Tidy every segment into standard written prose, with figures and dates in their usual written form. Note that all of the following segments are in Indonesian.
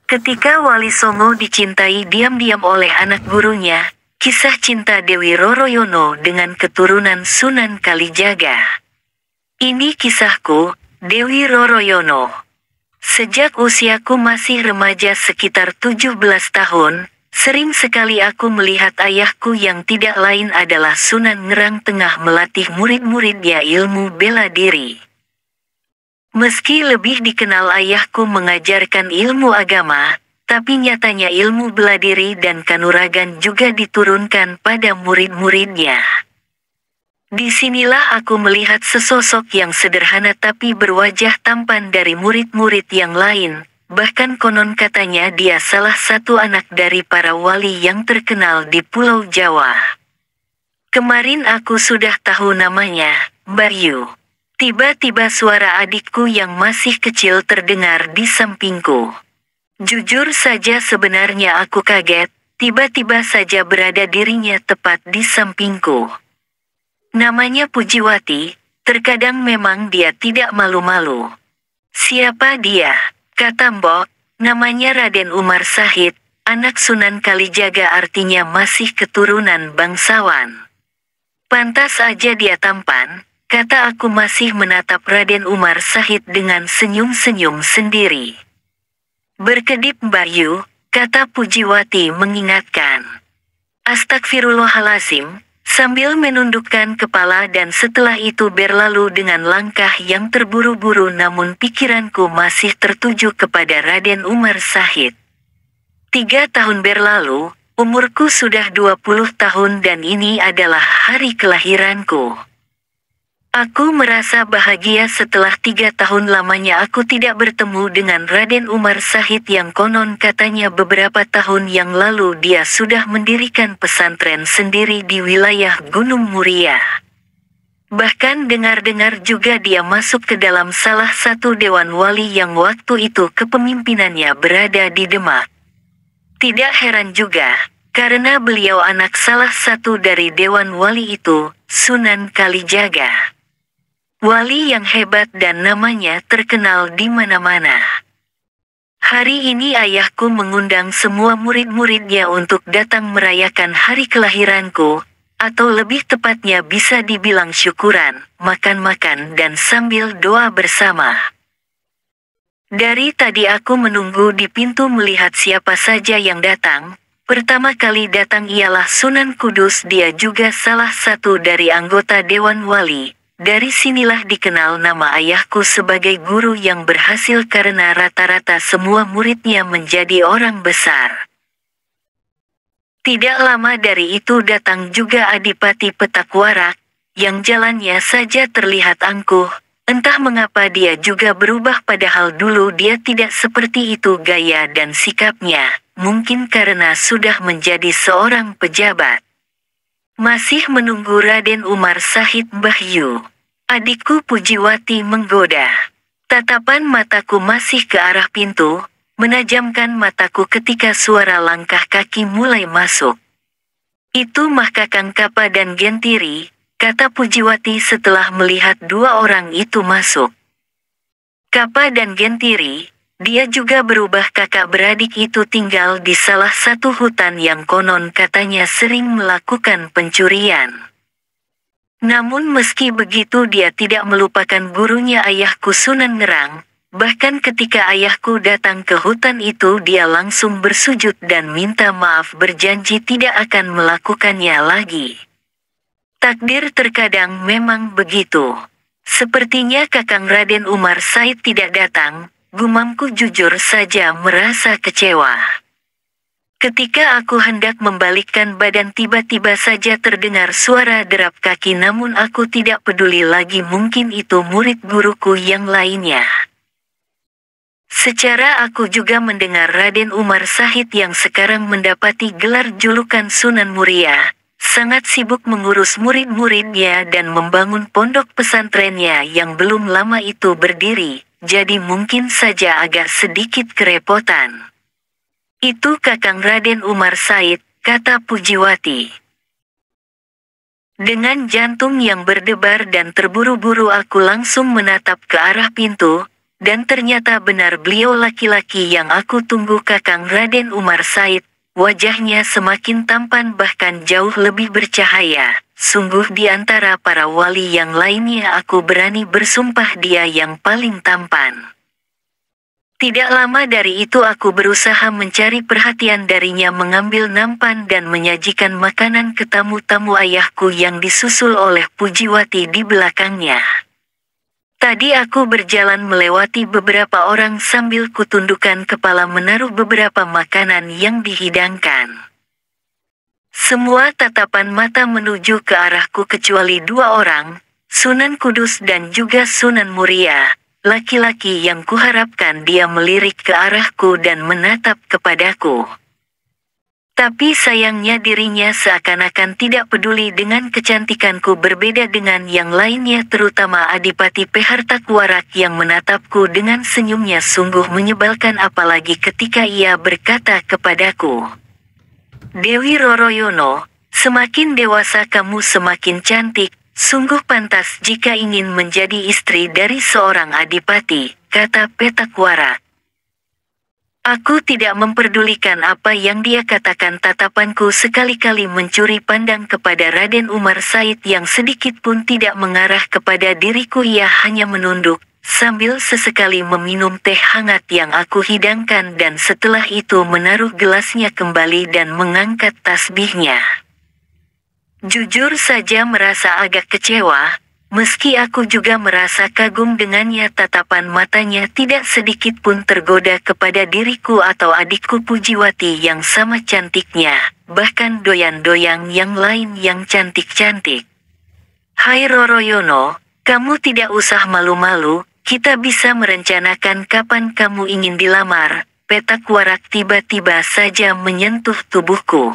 Ketika Wali Songo dicintai diam-diam oleh anak gurunya, kisah cinta Dewi Roroyono dengan keturunan Sunan Kalijaga. Ini kisahku, Dewi Roroyono. Sejak usiaku masih remaja sekitar 17 tahun, sering sekali aku melihat ayahku yang tidak lain adalah Sunan Ngerang tengah melatih murid-muridnya ilmu bela diri. Meski lebih dikenal ayahku mengajarkan ilmu agama, tapi nyatanya ilmu bela diri dan kanuragan juga diturunkan pada murid-muridnya. Disinilah aku melihat sesosok yang sederhana tapi berwajah tampan dari murid-murid yang lain, bahkan konon katanya dia salah satu anak dari para wali yang terkenal di Pulau Jawa. Kemarin aku sudah tahu namanya, Bayu. Tiba-tiba suara adikku yang masih kecil terdengar di sampingku. Jujur saja sebenarnya aku kaget, tiba-tiba saja berada dirinya tepat di sampingku. Namanya Pujiwati, terkadang memang dia tidak malu-malu. Siapa dia? Kata Mbok, namanya Raden Umar Sahid, anak Sunan Kalijaga artinya masih keturunan bangsawan. Pantas aja dia tampan. Kata aku masih menatap Raden Umar Sahid dengan senyum-senyum sendiri. Berkedip Bayu, kata Pujiwati mengingatkan. Astagfirullahalazim, sambil menundukkan kepala dan setelah itu berlalu dengan langkah yang terburu-buru namun pikiranku masih tertuju kepada Raden Umar Sahid. 3 tahun berlalu, umurku sudah 20 tahun dan ini adalah hari kelahiranku. Aku merasa bahagia setelah 3 tahun lamanya aku tidak bertemu dengan Raden Umar Sahid yang konon katanya beberapa tahun yang lalu dia sudah mendirikan pesantren sendiri di wilayah Gunung Muria. Bahkan dengar-dengar juga dia masuk ke dalam salah satu dewan wali yang waktu itu kepemimpinannya berada di Demak. Tidak heran juga, karena beliau anak salah satu dari dewan wali itu, Sunan Kalijaga. Wali yang hebat dan namanya terkenal di mana-mana. Hari ini ayahku mengundang semua murid-muridnya untuk datang merayakan hari kelahiranku, atau lebih tepatnya bisa dibilang syukuran, makan-makan dan sambil doa bersama. Dari tadi aku menunggu di pintu melihat siapa saja yang datang. Pertama kali datang ialah Sunan Kudus, dia juga salah satu dari anggota Dewan Wali. Dari sinilah dikenal nama ayahku sebagai guru yang berhasil karena rata-rata semua muridnya menjadi orang besar. Tidak lama dari itu datang juga Adipati Petakwarak, yang jalannya saja terlihat angkuh, entah mengapa dia juga berubah padahal dulu dia tidak seperti itu gaya dan sikapnya, mungkin karena sudah menjadi seorang pejabat. Masih menunggu Raden Umar Sahid Bayu. Adikku Pujiwati menggoda. Tatapan mataku masih ke arah pintu, menajamkan mataku ketika suara langkah kaki mulai masuk. Itu mah Kakang Kapa dan Gentiri, kata Pujiwati setelah melihat 2 orang itu masuk. Kapa dan Gentiri, dia juga berubah kakak beradik itu tinggal di salah satu hutan yang konon katanya sering melakukan pencurian. Namun meski begitu dia tidak melupakan gurunya ayahku Sunan Ngerang, bahkan ketika ayahku datang ke hutan itu dia langsung bersujud dan minta maaf berjanji tidak akan melakukannya lagi. Takdir terkadang memang begitu. Sepertinya Kakang Raden Umar Said tidak datang. Gumamku jujur saja merasa kecewa. Ketika aku hendak membalikkan badan tiba-tiba saja terdengar suara derap kaki namun aku tidak peduli lagi mungkin itu murid guruku yang lainnya. Secara aku juga mendengar Raden Umar Sahid yang sekarang mendapati gelar julukan Sunan Muria, sangat sibuk mengurus murid-muridnya dan membangun pondok pesantrennya yang belum lama itu berdiri. Jadi mungkin saja agak sedikit kerepotan. Itu Kakang Raden Umar Said, kata Pujiwati. Dengan jantung yang berdebar dan terburu-buru aku langsung menatap ke arah pintu, dan ternyata benar beliau laki-laki yang aku tunggu. Kakang Raden Umar Said, wajahnya semakin tampan bahkan jauh lebih bercahaya. Sungguh di antara para wali yang lainnya aku berani bersumpah dia yang paling tampan. Tidak lama dari itu aku berusaha mencari perhatian darinya, mengambil nampan dan menyajikan makanan ke tamu-tamu ayahku yang disusul oleh Pujiwati di belakangnya. Tadi aku berjalan melewati beberapa orang sambil kutundukkan kepala menaruh beberapa makanan yang dihidangkan. Semua tatapan mata menuju ke arahku kecuali dua orang, Sunan Kudus dan juga Sunan Muria. Laki-laki yang kuharapkan dia melirik ke arahku dan menatap kepadaku. Tapi sayangnya dirinya seakan-akan tidak peduli dengan kecantikanku, berbeda dengan yang lainnya, terutama Adipati Pehartakuarak yang menatapku dengan senyumnya sungguh menyebalkan, apalagi ketika ia berkata kepadaku, "Dewi Roroyono, semakin dewasa kamu semakin cantik. Sungguh pantas jika ingin menjadi istri dari seorang adipati," kata Petakwarak. Aku tidak memperdulikan apa yang dia katakan. Tatapanku sekali-kali mencuri pandang kepada Raden Umar Said yang sedikit pun tidak mengarah kepada diriku. Ia hanya menunduk, sambil sesekali meminum teh hangat yang aku hidangkan, dan setelah itu menaruh gelasnya kembali dan mengangkat tasbihnya. Jujur saja merasa agak kecewa, meski aku juga merasa kagum dengannya. Tatapan matanya tidak sedikit pun tergoda kepada diriku atau adikku Pujiwati yang sama cantiknya, bahkan doyan-doyan yang lain yang cantik-cantik. "Hai Roroyono, kamu tidak usah malu-malu, kita bisa merencanakan kapan kamu ingin dilamar." Petakwarak tiba-tiba saja menyentuh tubuhku.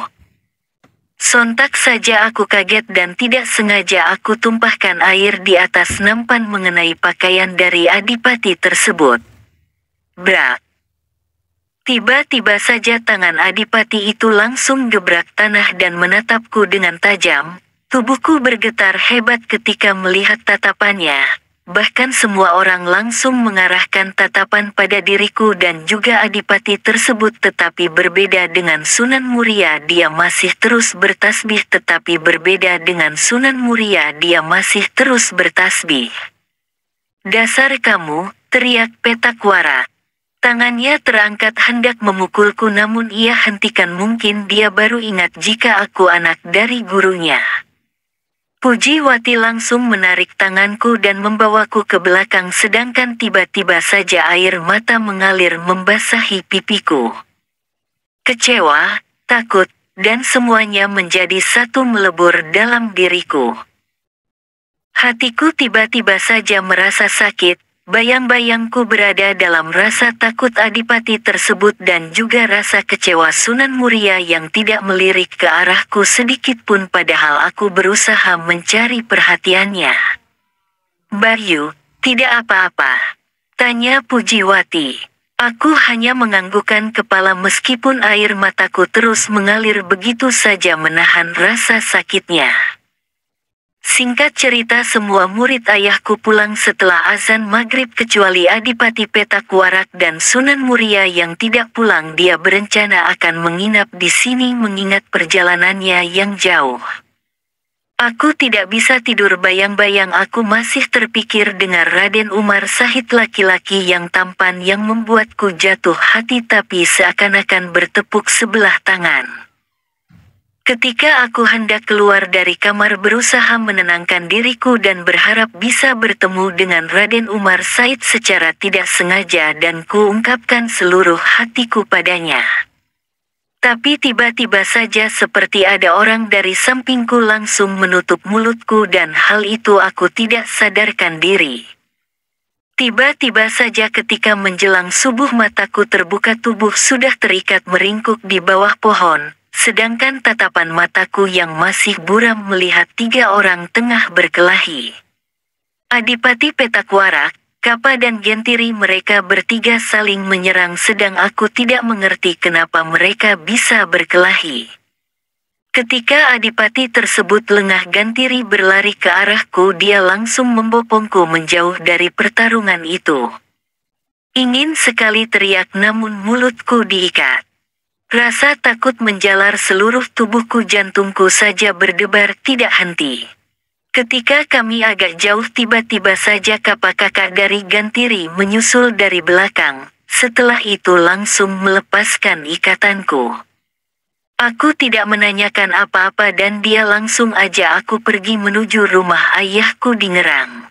Sontak saja aku kaget dan tidak sengaja aku tumpahkan air di atas nampan mengenai pakaian dari adipati tersebut. Brak! Tiba-tiba saja tangan adipati itu langsung gebrak tanah dan menatapku dengan tajam. Tubuhku bergetar hebat ketika melihat tatapannya. Bahkan semua orang langsung mengarahkan tatapan pada diriku dan juga adipati tersebut, tetapi berbeda dengan Sunan Muria, dia masih terus bertasbih. Tetapi berbeda dengan Sunan Muria, dia masih terus bertasbih. "Dasar kamu!" teriak Petakwarak. Tangannya terangkat hendak memukulku, namun ia hentikan. Mungkin dia baru ingat jika aku anak dari gurunya. Pujiwati langsung menarik tanganku dan membawaku ke belakang, sedangkan tiba-tiba saja air mata mengalir membasahi pipiku. Kecewa, takut, dan semuanya menjadi satu melebur dalam diriku. Hatiku tiba-tiba saja merasa sakit. Bayang-bayangku berada dalam rasa takut adipati tersebut dan juga rasa kecewa Sunan Muria yang tidak melirik ke arahku sedikit pun, padahal aku berusaha mencari perhatiannya. "Bayu, tidak apa-apa?" tanya Pujiwati. Aku hanya menganggukkan kepala meskipun air mataku terus mengalir begitu saja menahan rasa sakitnya. Singkat cerita, semua murid ayahku pulang setelah azan maghrib kecuali Adipati Petakwarak dan Sunan Muria yang tidak pulang. Dia berencana akan menginap di sini mengingat perjalanannya yang jauh. Aku tidak bisa tidur, bayang-bayang aku masih terpikir dengar Raden Umar Said, laki-laki yang tampan yang membuatku jatuh hati tapi seakan-akan bertepuk sebelah tangan. Ketika aku hendak keluar dari kamar berusaha menenangkan diriku dan berharap bisa bertemu dengan Raden Umar Said secara tidak sengaja dan kuungkapkan seluruh hatiku padanya. Tapi tiba-tiba saja seperti ada orang dari sampingku langsung menutup mulutku dan hal itu aku tidak sadarkan diri. Tiba-tiba saja ketika menjelang subuh mataku terbuka, tubuh sudah terikat meringkuk di bawah pohon. Sedangkan tatapan mataku yang masih buram melihat 3 orang tengah berkelahi. Adipati Petakwarak, Kapa dan Gentiri, mereka bertiga saling menyerang sedang aku tidak mengerti kenapa mereka bisa berkelahi. Ketika adipati tersebut lengah, Gentiri berlari ke arahku, dia langsung membopongku menjauh dari pertarungan itu. Ingin sekali teriak namun mulutku diikat. Rasa takut menjalar seluruh tubuhku, jantungku saja berdebar tidak henti. Ketika kami agak jauh, tiba-tiba saja kakak dari Gantiri menyusul dari belakang. Setelah itu langsung melepaskan ikatanku. Aku tidak menanyakan apa-apa dan dia langsung aja aku pergi menuju rumah ayahku di Ngerang.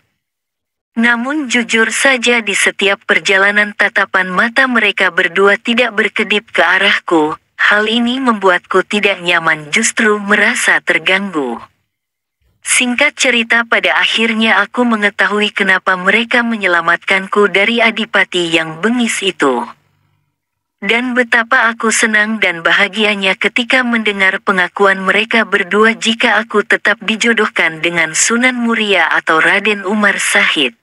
Namun jujur saja di setiap perjalanan tatapan mata mereka berdua tidak berkedip ke arahku. Hal ini membuatku tidak nyaman, justru merasa terganggu. Singkat cerita, pada akhirnya aku mengetahui kenapa mereka menyelamatkanku dari adipati yang bengis itu. Dan betapa aku senang dan bahagianya ketika mendengar pengakuan mereka berdua jika aku tetap dijodohkan dengan Sunan Muria atau Raden Umar Shahid.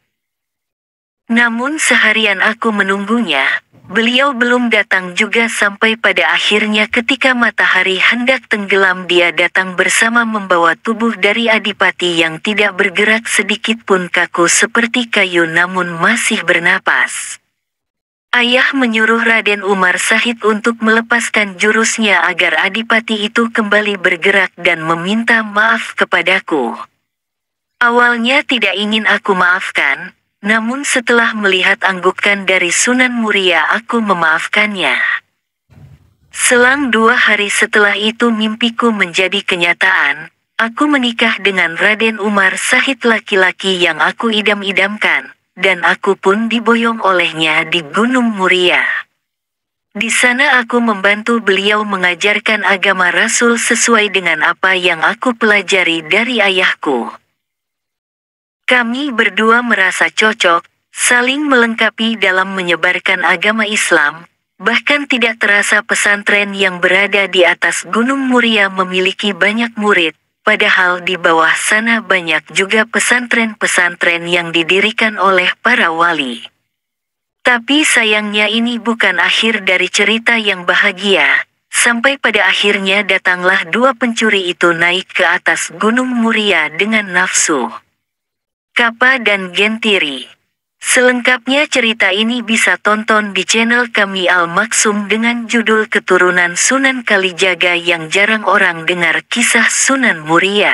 Namun seharian aku menunggunya, beliau belum datang juga sampai pada akhirnya ketika matahari hendak tenggelam dia datang bersama membawa tubuh dari adipati yang tidak bergerak sedikit pun, kaku seperti kayu namun masih bernapas. Ayah menyuruh Raden Umar Shahid untuk melepaskan jurusnya agar adipati itu kembali bergerak dan meminta maaf kepadaku. Awalnya tidak ingin aku maafkan, namun setelah melihat anggukan dari Sunan Muria aku memaafkannya. Selang 2 hari setelah itu mimpiku menjadi kenyataan. Aku menikah dengan Raden Umar Shahid, laki-laki yang aku idam-idamkan, dan aku pun diboyong olehnya di Gunung Muria. Di sana aku membantu beliau mengajarkan agama Rasul sesuai dengan apa yang aku pelajari dari ayahku. Kami berdua merasa cocok, saling melengkapi dalam menyebarkan agama Islam, bahkan tidak terasa pesantren yang berada di atas Gunung Muria memiliki banyak murid, padahal di bawah sana banyak juga pesantren-pesantren yang didirikan oleh para wali. Tapi sayangnya ini bukan akhir dari cerita yang bahagia, sampai pada akhirnya datanglah 2 pencuri itu naik ke atas Gunung Muria dengan nafsu. Kapa dan Gentiri. Selengkapnya cerita ini bisa tonton di channel kami Al Maksum dengan judul Keturunan Sunan Kalijaga yang jarang orang dengar, kisah Sunan Muria.